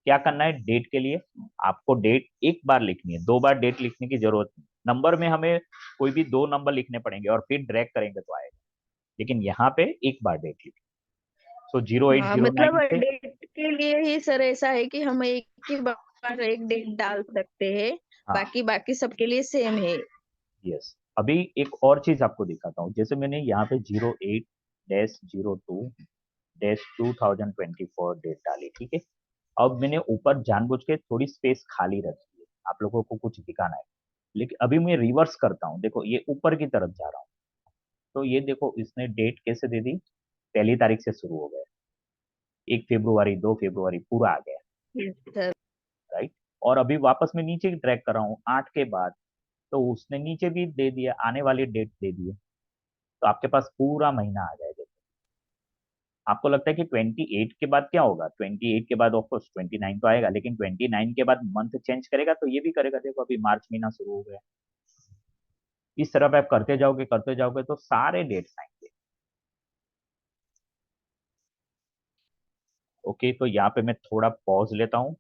क्या करना है डेट के लिए? आपको डेट एक बार लिखनी है, 2 बार डेट लिखने की जरूरत नहीं। नंबर में हमें कोई भी 2 नंबर लिखने पड़ेंगे और फिर ड्रैग करेंगे तो आएगा, लेकिन यहाँ पे एक बार डेट लिखी। सो जीरो एट हाँ जीरो मतलब नाइन से डेट के लिए ही सर ऐसा है कि हम एक ही बार एक डेट डाल सकते हैं, हाँ, बाकी बाकी सबके लिए सेम है। यस। अभी एक और चीज आपको दिखाता हूँ। जैसे मैंने यहाँ पे 08-02-2024 डेट डाली, ठीक है। अब मैंने ऊपर जानबूझ के थोड़ी स्पेस खाली रखी है, आप लोगों को कुछ दिखाना है। लेकिन अभी मैं रिवर्स करता हूँ, देखो ये ऊपर की तरफ जा रहा हूँ, तो ये देखो इसने डेट कैसे दे दी, पहली तारीख से शुरू हो गया, 1 फरवरी 2 फरवरी पूरा आ गया, Yes, सर। राइट। और अभी वापस मैं नीचे ट्रैक कर रहा हूँ 8 के बाद, तो उसने नीचे भी दे दिया, आने वाली डेट दे दिए, तो आपके पास पूरा महीना आ जाएगा। आपको लगता है कि 28 के बाद क्या होगा? 28 के बाद ऑफकोर्स 29 तो आएगा, लेकिन 29 के बाद मंथ चेंज करेगा तो ये भी करेगा। देखो अभी मार्च महीना शुरू हो गया। इस तरह पे आप करते जाओगे तो सारे डेट्स आएंगे। ओके, तो यहाँ पे मैं थोड़ा पॉज लेता हूँ,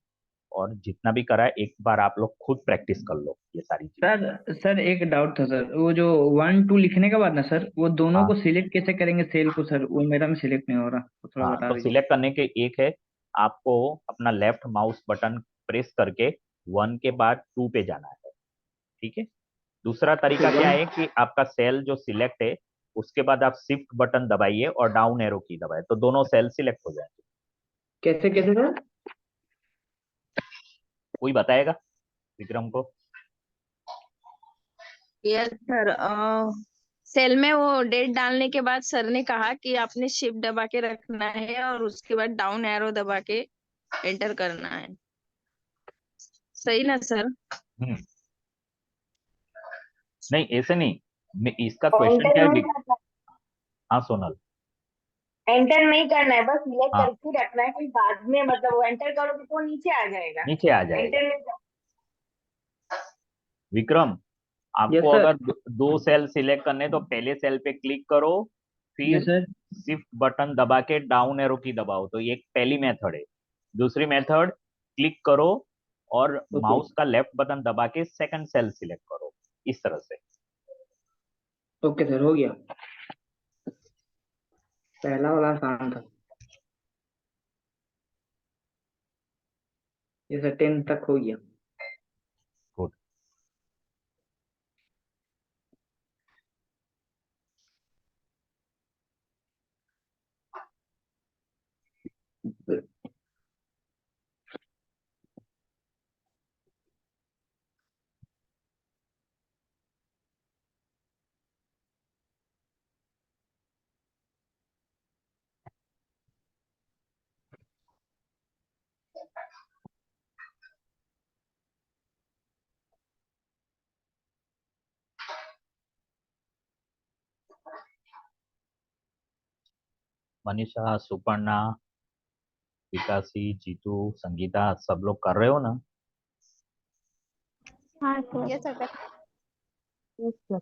और जितना भी करा है एक बार आप लोग खुद प्रैक्टिस कर लो ये सारी चीजें। सर एक डाउट था सर, वो जो 1 2 लिखने के बाद ना सर, वो दोनों हाँ को सिलेक्ट कैसे करेंगे सेल को सर? वो मेरा में सिलेक्ट नहीं हो रहा, तो थोड़ा हाँ, बता तो दीजिए। सिलेक्ट करने के एक है, आपको अपना लेफ्ट माउस बटन प्रेस करके 1 के बाद 2 पे जाना है, ठीक है। दूसरा ओके तरीका क्या वन है कि आपका सेल जो सिलेक्ट है, उसके बाद आप शिफ्ट बटन दबाइए और डाउन एरो की दबाइए, तो दोनों सेल सिलेक्ट हो जाएंगे। कैसे कैसे सर? कोई बताएगा विक्रम को? यस सर, सेल में वो डेट डालने के बाद सर ने कहा कि आपने शिफ्ट दबा के रखना है और उसके बाद डाउन एरो दबा के एंटर करना है, सही ना सर? हम्म, नहीं ऐसे नहीं, इसका क्वेश्चन एंटर क्या नहीं है? करना, हाँ सोनल। एंटर नहीं करना है, बस सिलेक्ट हाँ करके रखना है, फिर बाद में मतलब वो एंटर करोगे तो नीचे आ जाएगा। नीचे आ जाएगा। एंटर नहीं करना। विक्रम, यस आपको सर। अगर दो सेल सिलेक्ट करने तो पहले सेल पे क्लिक करो, यस फिर सर। शिफ्ट बटन दबा के डाउन एरो की दबाओ, तो ये एक पहली मेथड है। दूसरी मेथड, क्लिक करो और ओके। माउस का लेफ्ट बटन दबा के सेकंड सेल सिलेक्ट करो, इस तरह से। ओके सर, हो गया। पहला वाला आसान था। ये सर 10 तक हो गया। गुड। मनीषा, सुपर्णा, विकासी, जीतू, संगीता, सब लोग कर रहे हो ना? हाँ sir. Yes sir. Yes sir.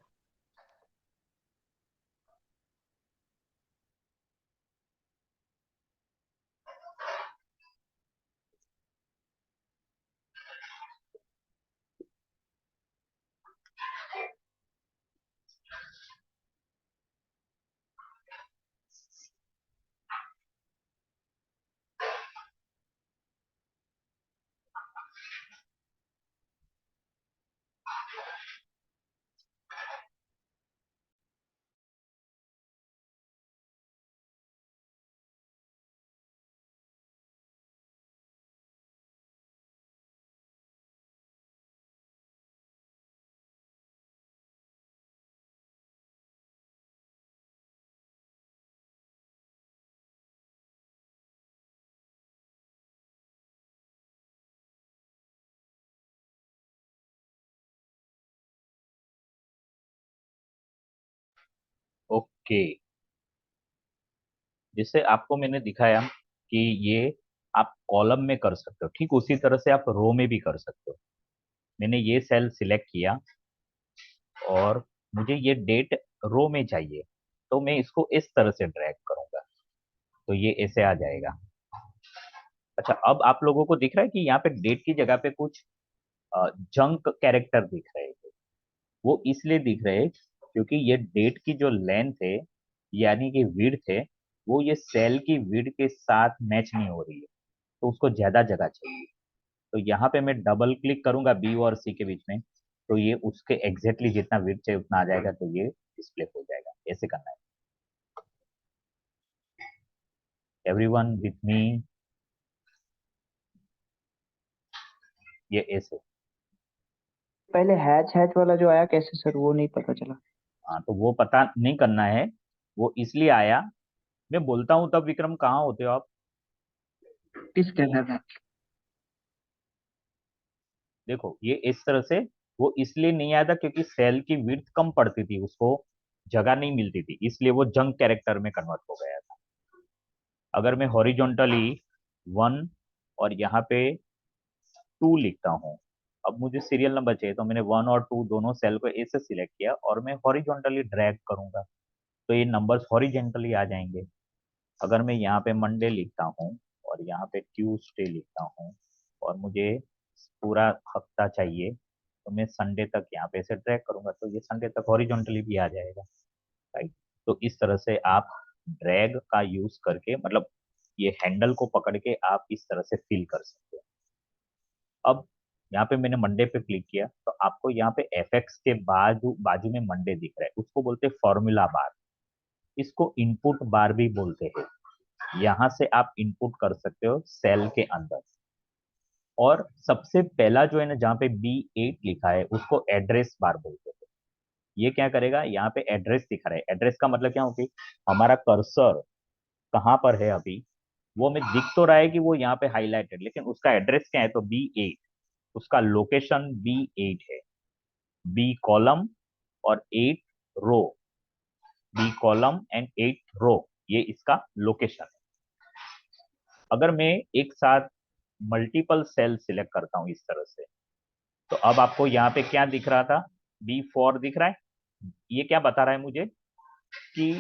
Okay, जिससे आपको मैंने दिखाया कि ये आप कॉलम में कर सकते हो, ठीक उसी तरह से आप रो में भी कर सकते हो। मैंने ये सेल सिलेक्ट किया और मुझे ये डेट रो में चाहिए, तो मैं इसको इस तरह से ड्रैग करूंगा, तो ये ऐसे आ जाएगा। अच्छा, अब आप लोगों को दिख रहा है कि यहाँ पे डेट की जगह पे कुछ जंक कैरेक्टर दिख रहे हैं। वो इसलिए दिख रहे हैं क्योंकि ये डेट की जो लेंथ है, यानी कि विड्थ है, वो ये सेल की विड्थ के साथ मैच नहीं हो रही है, तो उसको ज्यादा जगह चाहिए। तो यहाँ पे मैं डबल क्लिक करूंगा बी और सी के बीच में, तो ये उसके एग्जैक्टली जितना विड्थ है उतना आ जाएगा, तो ये डिस्प्ले हो जाएगा। ऐसे करना है। एवरीवन विथ मी, ये ऐसे। पहले हैच हैच वाला जो आया कैसे सर, वो नहीं पता चला। हाँ, तो वो पता नहीं करना है, वो इसलिए आया। मैं बोलता हूँ तब विक्रम कहाँ होते हो आप? किस कहना था। देखो ये इस तरह से, वो इसलिए नहीं आया था क्योंकि सेल की विड्थ कम पड़ती थी, उसको जगह नहीं मिलती थी, इसलिए वो जंक कैरेक्टर में कन्वर्ट हो गया था। अगर मैं हॉरिजॉन्टली 1 और यहाँ पे 2 लिखता हूँ, अब मुझे सीरियल नंबर चाहिए, तो मैंने 1 और 2 दोनों सेल को ऐसे सिलेक्ट किया और मैं हॉरिजॉन्टली ड्रैग करूंगा, तो ये नंबर्स हॉरिजॉन्टली आ जाएंगे। अगर मैं यहाँ पे मंडे लिखता हूँ और यहाँ पे ट्यूसडे लिखता हूँ और मुझे पूरा हफ्ता चाहिए, तो मैं संडे तक यहाँ पे ऐसे ड्रैग करूंगा, तो ये संडे तक हॉरिजॉन्टली भी आ जाएगा। राइट। तो इस तरह से आप ड्रैग का यूज करके, मतलब ये हैंडल को पकड़ के आप इस तरह से फिल कर सकते हो। अब यहाँ पे मैंने मंडे पे क्लिक किया, तो आपको यहाँ पे एफएक्स के बाजू बाजू में मंडे दिख रहा है, उसको बोलते हैं फॉर्मूला बार। इसको इनपुट बार भी बोलते हैं। यहाँ से आप इनपुट कर सकते हो सेल के अंदर। और सबसे पहला जो है ना, जहाँ पे B8 लिखा है, उसको एड्रेस बार बोलते हैं। ये क्या करेगा, यहाँ पे एड्रेस दिखा रहा है। एड्रेस का मतलब क्या होगा, हमारा कर्सर कहाँ पर है अभी, वो हमें दिख तो रहा है कि वो यहाँ पे हाईलाइटेड, लेकिन उसका एड्रेस क्या है, तो B8, उसका लोकेशन B8 है। बी कॉलम और 8 रो, बी कॉलम एंड 8 रो, ये इसका लोकेशन है। अगर मैं एक साथ मल्टीपल सेल सिलेक्ट करता हूं इस तरह से, तो अब आपको यहाँ पे क्या दिख रहा था, B4 दिख रहा है। ये क्या बता रहा है मुझे कि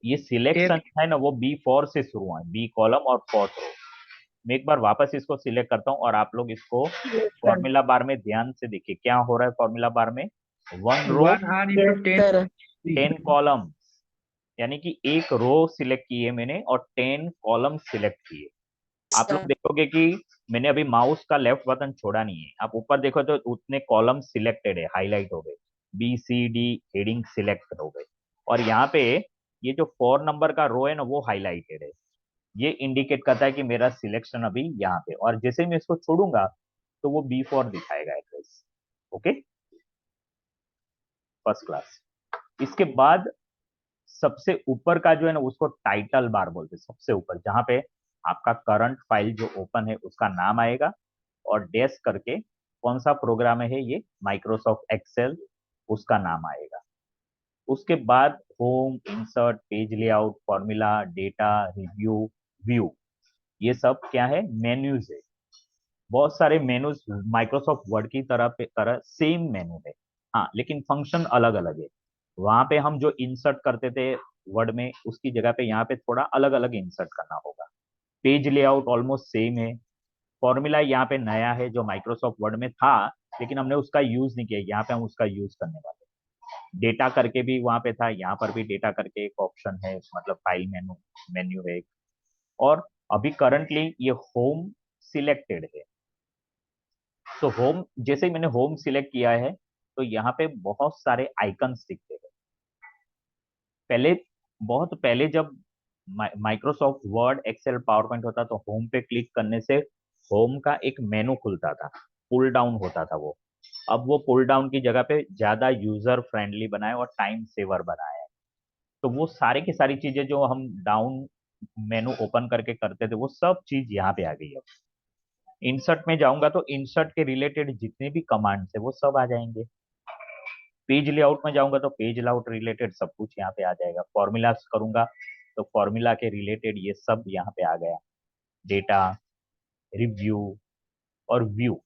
ये सिलेक्शन है ना वो B4 से शुरू हुआ है, बी कॉलम और 4th रो। मैं एक बार वापस इसको सिलेक्ट करता हूँ और आप लोग इसको फॉर्मूला बार में ध्यान से देखिए क्या हो रहा है। फॉर्मूला बार में 1 रो 1R into 10 सर 10 कॉलम, यानी कि एक रो सिलेक्ट किए मैंने और 10 कॉलम सिलेक्ट किए। आप लोग देखोगे कि मैंने अभी माउस का लेफ्ट बटन छोड़ा नहीं है। आप ऊपर देखो तो उतने कॉलम सिलेक्टेड है, हाईलाइट हो गए, B C D heading select हो गए। और यहाँ पे ये जो 4 नंबर का रो है ना वो हाईलाइटेड है। ये इंडिकेट करता है कि मेरा सिलेक्शन अभी यहाँ पे, और जैसे ही मैं इसको छोड़ूंगा तो वो B4 दिखाएगा एड्रेस। Okay, first class. इसके बाद सबसे ऊपर का जो है ना उसको टाइटल बार बोलते हैं। सबसे ऊपर जहां पे आपका करंट फाइल जो ओपन है उसका नाम आएगा और डैश करके कौन सा प्रोग्राम है ये, माइक्रोसॉफ्ट एक्सेल, उसका नाम आएगा। उसके बाद home, insert, page layout, formula, data, review, view, ये सब क्या है, मेन्यूज है। बहुत सारे मेनूज माइक्रोसॉफ्ट वर्ड की तरह सेम मेनू है, हाँ, लेकिन फंक्शन अलग अलग है। वहां पे हम जो इंसर्ट करते थे वर्ड में, उसकी जगह पे यहाँ पे थोड़ा अलग अलग इंसर्ट करना होगा। पेज लेआउट ऑलमोस्ट सेम है। फॉर्मूला यहाँ पे नया है जो माइक्रोसॉफ्ट वर्ड में था लेकिन हमने उसका यूज नहीं किया, यहाँ पे हम उसका यूज करने वाले। डेटा करके भी वहां पे था, यहाँ पर भी डेटा करके एक ऑप्शन है, मतलब फाइल मेनू मेन्यू है। और अभी करंटली ये होम सिलेक्टेड है। तो होम, जैसे ही मैंने होम सिलेक्ट किया है तो यहाँ पे बहुत सारे आइकन्स दिखते हैं। पहले, बहुत पहले जब Microsoft Word, Excel, PowerPoint होता तो होम पे क्लिक करने से होम का एक मेनू खुलता था, पुल डाउन होता था वो। अब वो पुल डाउन की जगह पे ज्यादा यूजर फ्रेंडली बनाए और टाइम सेवर बनाया है। तो वो सारी की सारी चीजें जो हम डाउन मेनू ओपन करके करते थे वो सब चीज यहाँ पे आ गई है। इंसर्ट में जाऊंगा तो इंसर्ट के रिलेटेड जितने भी कमांड्स है वो सब आ जाएंगे। पेज लेआउट में जाऊंगा तो पेज लेआउट रिलेटेड सब कुछ यहाँ पे आ जाएगा। फॉर्मूलाज करूंगा तो फॉर्मूला के रिलेटेड ये सब यहाँ पे आ गया। डेटा, रिव्यू और व्यू,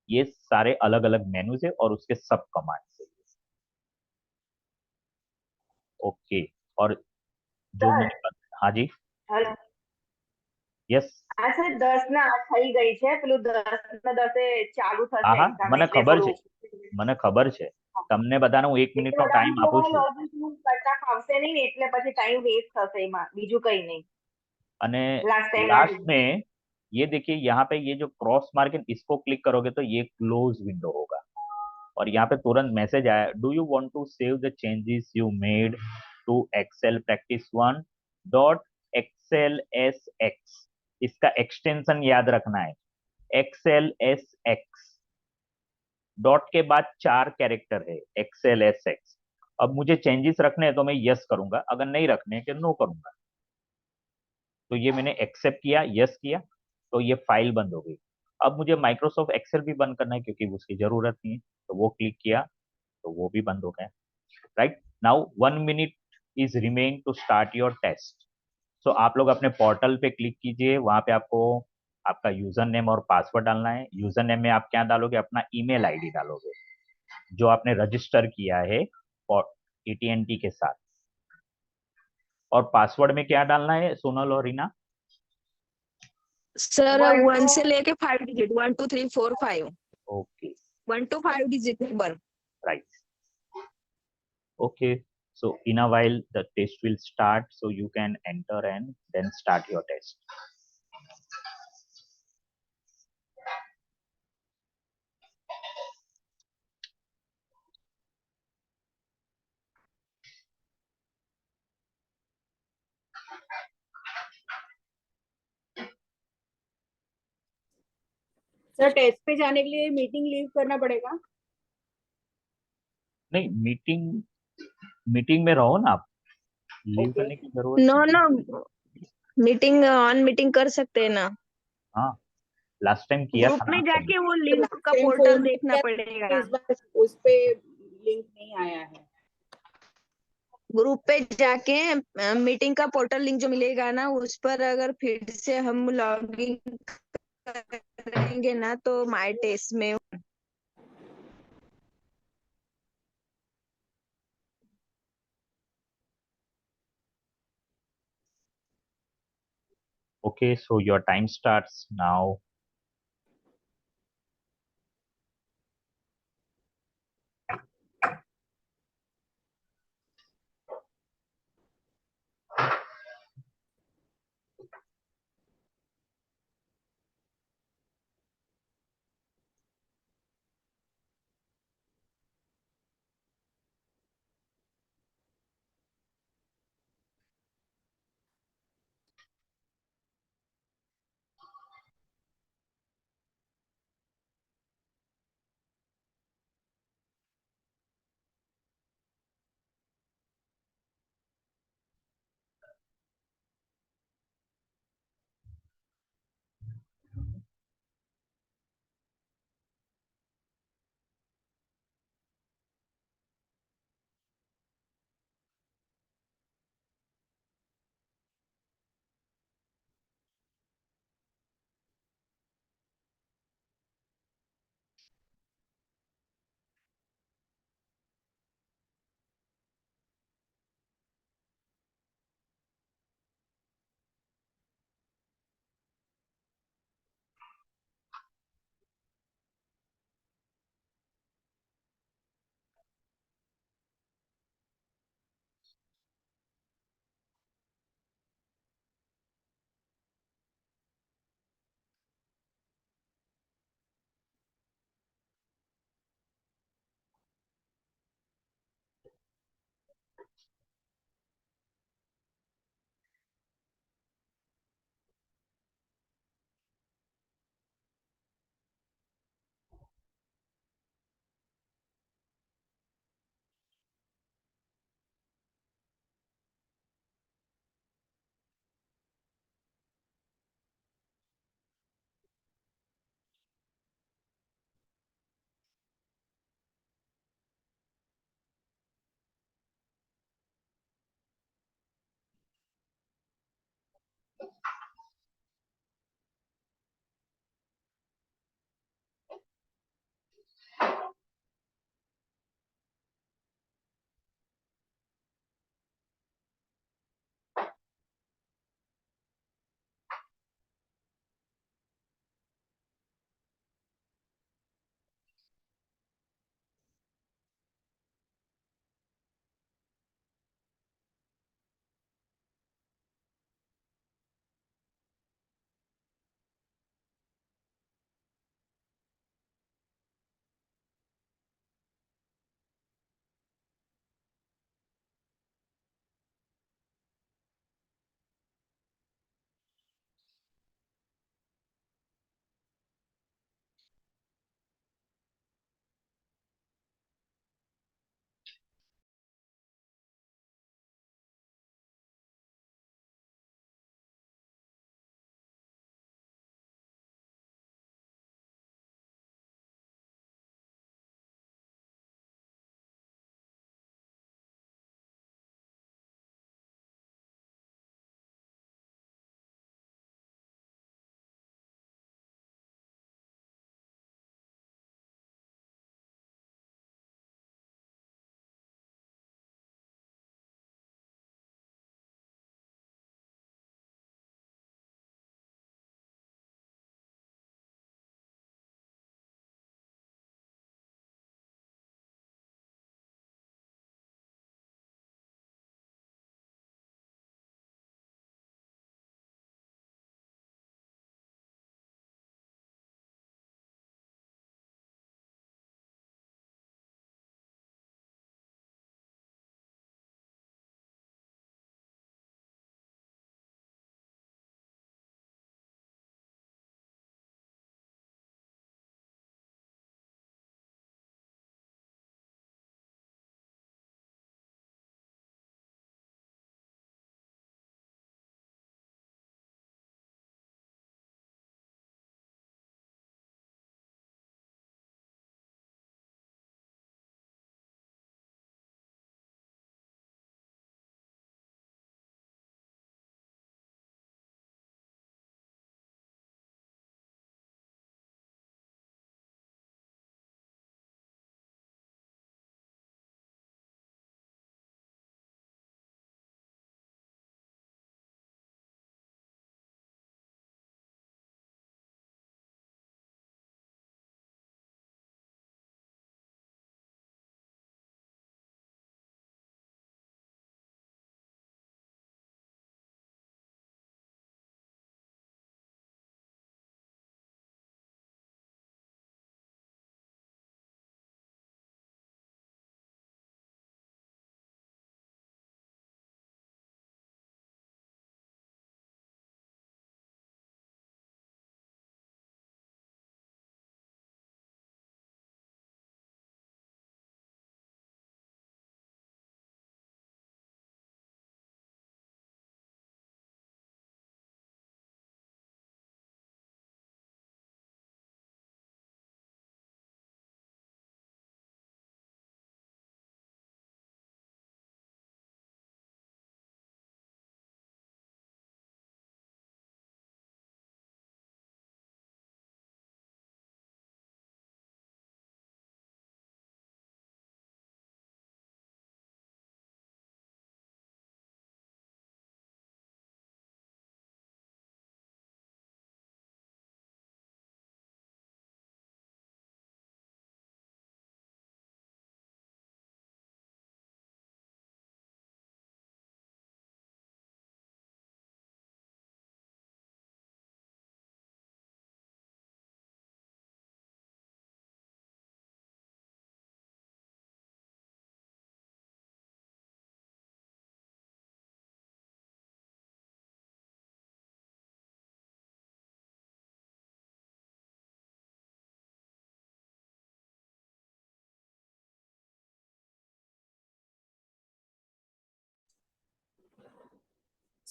ये सारे अलग अलग मेनूज है और उसके सब कमांड्स है। ओके, और जो સર मैंने, हाँ जी, હલો यस, આ સર 10 ના 8 થઈ ગઈ છે પેલું 10 ના 10 ચાલુ હા થશે હા, એક્ઝામ મને એટલે ખબર છે, પેલું મને ખબર છે। તમને બધાને હું 1 મિનિટનો એટલે ટાઈમ આપું છું। લોગિન કરતા ફાવશે નહીં ને એટલે પછી ટાઈમ વેસ્ટ થશે એમાં બીજું કઈ નહીં અને લાસ્ટ ટાઈમ ના लास्ट में ये देखिए यहाँ पे ये जो क्रॉस मार्क है इसको क्लिक करोगे तो ये क्लोज विंडो होगा और यहाँ पे तुरंत मैसेज आया, do you want to save the changes you made to Excel practice 1 dot XLSX। इसका एक्सटेंशन याद रखना है, XLSX। डॉट के बाद 4 कैरेक्टर है, XLSX। अब मुझे चेंजेस रखने हैं तो मैं यस करूंगा, अगर नहीं रखने हैं तो नो करूंगा। तो ये मैंने एक्सेप्ट किया, यस किया, तो ये फाइल बंद हो गई। अब मुझे माइक्रोसॉफ्ट एक्सेल भी बंद करना है क्योंकि उसकी जरूरत नहीं है, तो वो क्लिक किया तो वो भी बंद हो गया। Right now 1 minute is remain to start your test. So आप लोग अपने पोर्टल पे क्लिक कीजिए, वहां पे आपको आपका यूजर नेम और पासवर्ड डालना है। यूजर नेम में आप क्या डालोगे, अपना ईमेल आईडी डालोगे जो आपने रजिस्टर किया है और AT&T के साथ। और पासवर्ड में क्या डालना है सोनल और रीना? सर 1 1 2 से लेके 5 digit, 1 2 3 4 5, okay, 1 to 5 digit number. right, okay, so in a while the test will start, so you can enter and then start your test. Sir test पे जाने के लिए मीटिंग लीव करना पड़ेगा? नहीं, मीटिंग में रहो ना आप, लीव ओके। करने की जरूरत नो नहीं। नो, मीटिंग ऑन मीटिंग कर सकते हैं ना, हाँ, लास्ट टाइम किया ग्रुप था ना में आप जाके सबने। वो तो लिंक लास्ट का टाइम पोर्टल फोन देखना किया, पड़ेगा। इस बार उस पे लिंक नहीं आया है। ग्रुप पे जाके मीटिंग का पोर्टल लिंक जो मिलेगा ना, उस पर अगर फिर से हम लॉगिन करेंगे ना, तो माय टेस्ट में Okay, so your time starts now.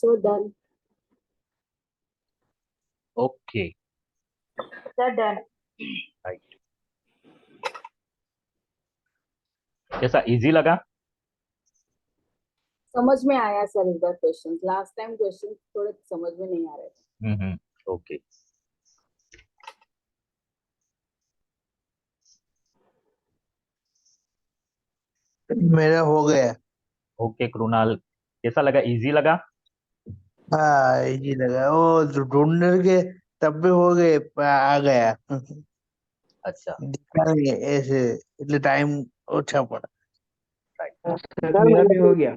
So done. Okay sir done. Right. कैसा, इजी लगा? समझ में आया सर इस बार क्वेश्चन, लास्ट टाइम क्वेश्चन थोड़े समझ में नहीं आ रहे थे। ओके। मेरा हो गया। ओके कृणाल, कैसा लगा, इजी लगा? हाँ इजी लगा, वो ढूंढने के तब भी हो गए, आ गया। अच्छा दिखा नहीं ऐसे, એટલે टाइम ओछा पड़ा। राइट। सर मेरा भी हो गया।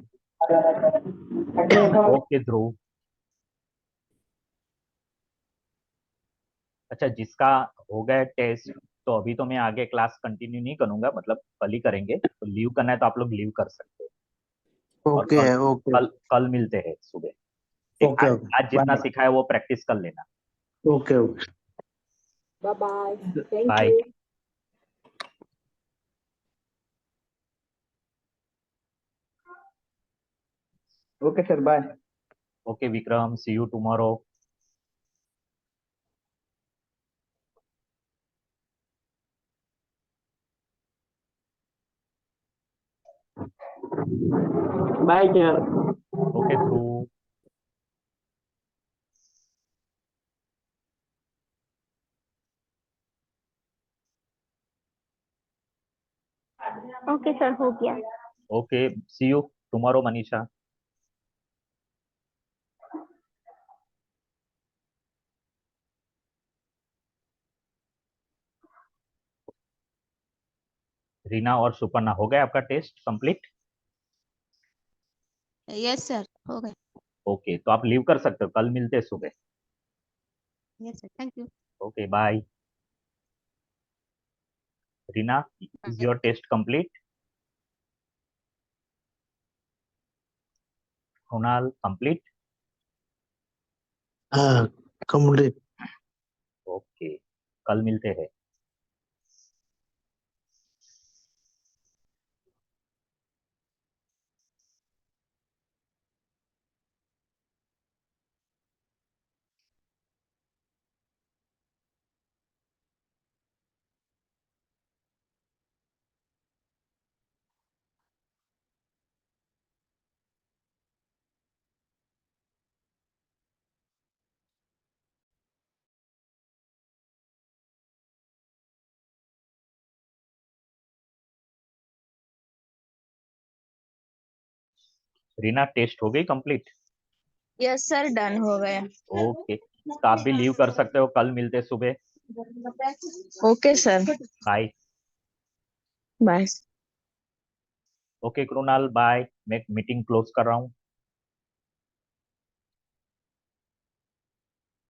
ओके ध्रुव। अच्छा, जिसका हो गया टेस्ट, तो अभी तो मैं आगे क्लास कंटिन्यू नहीं करूंगा, मतलब कल ही करेंगे। तो लीव करना है तो आप लोग लीव कर सकते हैं। और ओके कल ओके कल कल मिलते हैं सुबह। ठीक, ओके आज जितना सीखा है वो प्रैक्टिस कर लेना। Okay okay. Bye bye, thank bye. You. Okay sir, bye. Okay Vikram, see you tomorrow. Bye sir. Okay Dhruv. Okay sir, हो गया। Okay, see you tomorrow Manisha. Reena और सुपर्णा, हो गया आपका टेस्ट कंप्लीट? यस सर, हो गए। ओके, तो आप लीव कर सकते हो, कल मिलते हैं सुबह। Yes sir, thank you. Okay bye. Reena, is your test complete? Kunal, complete? हाँ कंप्लीट। ओके, कल मिलते हैं। रीना, टेस्ट हो गई कंप्लीट? यस सर, डन हो गया। ओके, तो आप भी लीव कर सकते हो, कल मिलते हैं सुबह। Okay sir, bye. Bye. Okay Krunal, bye. मैं मीटिंग क्लोज कर रहा हूँ।